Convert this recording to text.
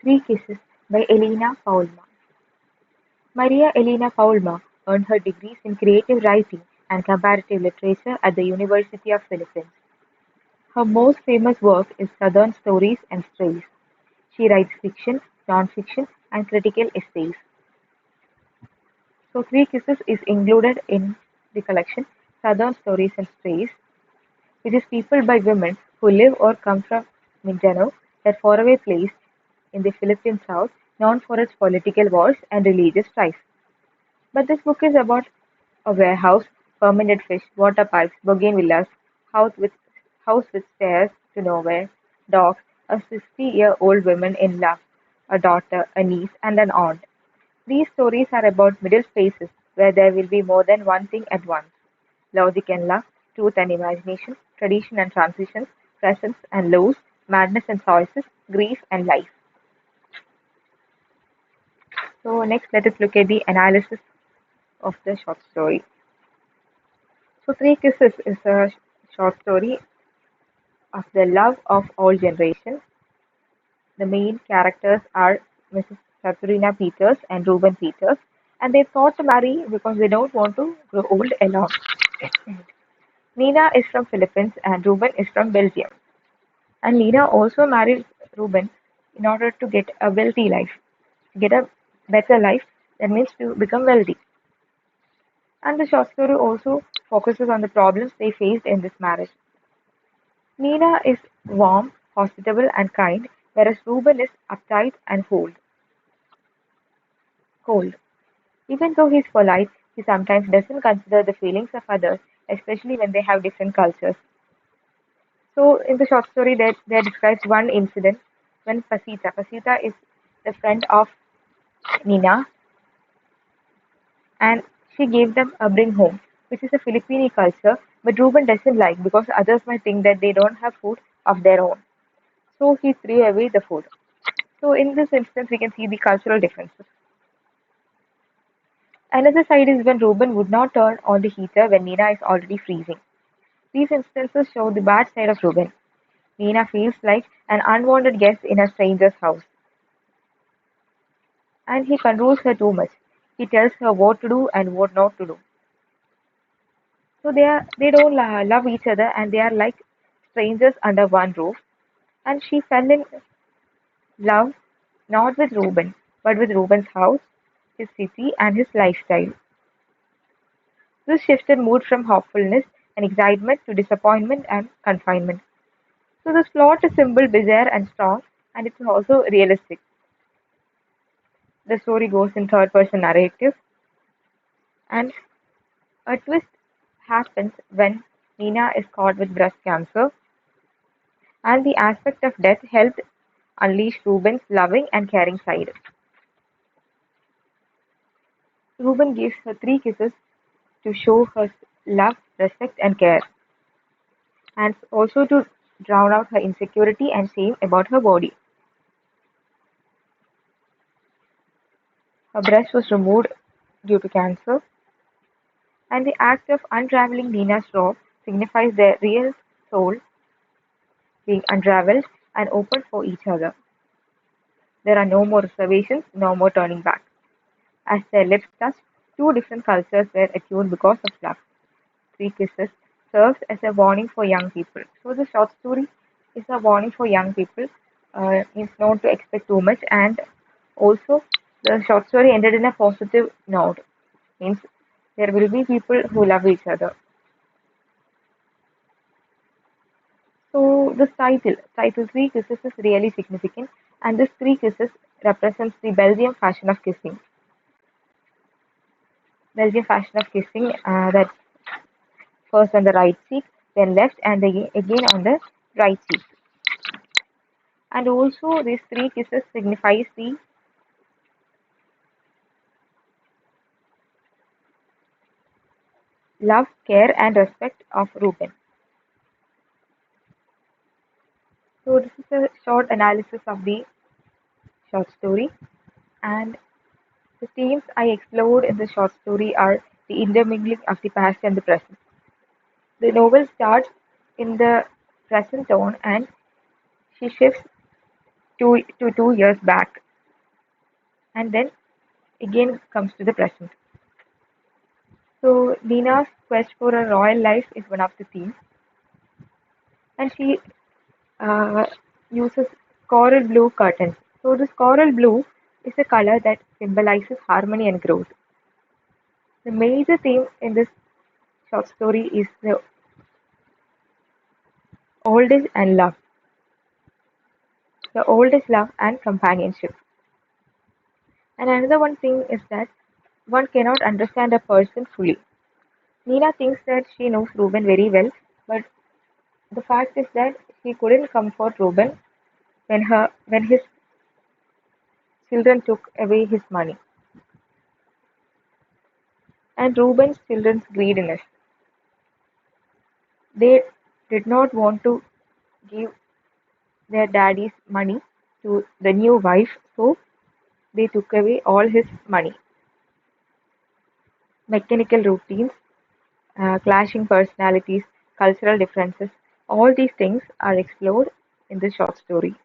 Three Kisses by Elena Paulma. Maria Elena Paulma earned her degrees in creative writing and comparative literature at the University of Philippines. Her most famous work is Southern Stories and Strays. She writes fiction, non-fiction, and critical essays. So, Three Kisses is included in the collection Southern Stories and Strays, which is people by women who live or come from Mindanao, that faraway place in the Philippine South known for its political wars and religious strife. But this book is about a warehouse, fermented fish, water pipes, bougainvilleas, house with house with stairs to nowhere, dogs, a 60-year-old woman in love, a daughter, a niece, and an aunt. These stories are about middle spaces where there will be more than one thing at once: logic and love, truth and imagination, tradition and transitions, presence and loss, madness and choices, grief and life. So next, let us look at the analysis of the short story. So Three Kisses is a short story of the love of all generations. The main characters are Mrs. Katharina Peters and Reuben Peters, and they thought to marry because they don't want to grow old alone. Nina is from Philippines and Reuben is from Belgium. And Nina also married Reuben in order to get a wealthy life, to get a better life. That means to become wealthy. And the short story also focuses on the problems they faced in this marriage. Nina is warm, hospitable, and kind, whereas Reuben is uptight and cold. Even though he's polite, he sometimes doesn't consider the feelings of others, especially when they have different cultures. So, in the short story, there describes one incident when Pasita is the friend of Nina, and she gave them a bring home, which is a Filipino culture, but Reuben doesn't like because others might think that they don't have food of their own. So he threw away the food. So in this instance, we can see the cultural differences. Another side is when Reuben would not turn on the heater when Nina is already freezing. These instances show the bad side of Reuben. Nina feels like an unwanted guest in a stranger's house, and he controls her too much. He tells her what to do and what not to do. So they don't love each other, and they are like strangers under one roof. And she fell in love not with Reuben, but with Reuben's house, his city, and his lifestyle. This shifted mood from hopefulness and excitement to disappointment and confinement. So this plot is simple, bizarre, and strong, and it's also realistic. The story goes in third person narrative, and a twist happens when Nina is caught with breast cancer, and the aspect of death helped unleash Reuben's loving and caring side. Reuben gives her three kisses to show her love, respect, and care, and also to drown out her insecurity and shame about her body. Her breast was removed due to cancer, and the act of unraveling Nina's robe signifies their real soul being unraveled and opened for each other. There are no more reservations, no more turning back. As their lips touched, two different cultures were attuned because of love. Three Kisses serves as a warning for young people. So the short story is a warning for young people, means not to expect too much, and also the short story ended in a positive note, means there will be people who love each other. So this title Three Kisses is really significant, and this three kisses represents the Belgian fashion of kissing, that first on the right cheek, then left, and again on the right cheek. And also these three kisses signifies the love, care, and respect of Reuben. So this is a short analysis of the short story, and the themes I explored in the short story are the intermingling of the past and the present. The novel starts in the present tone and she shifts to 2 years back, and then again comes to the present. So Nina's quest for a royal life is one of the themes, and she uh, uses coral blue curtains. So this coral blue is a color that symbolizes harmony and growth. The major theme in this short story is the oldest and love, the oldest love and companionship. And another one thing is that one cannot understand a person fully. Nina thinks that she knows Ruben very well, but the fact is that she couldn't comfort Ruben when his children took away his money, and Ruben's children's greediness. They did not want to give their daddy's money to the new wife, so they took away all his money. Mechanical routines, clashing personalities, cultural differences, all these things are explored in this short story.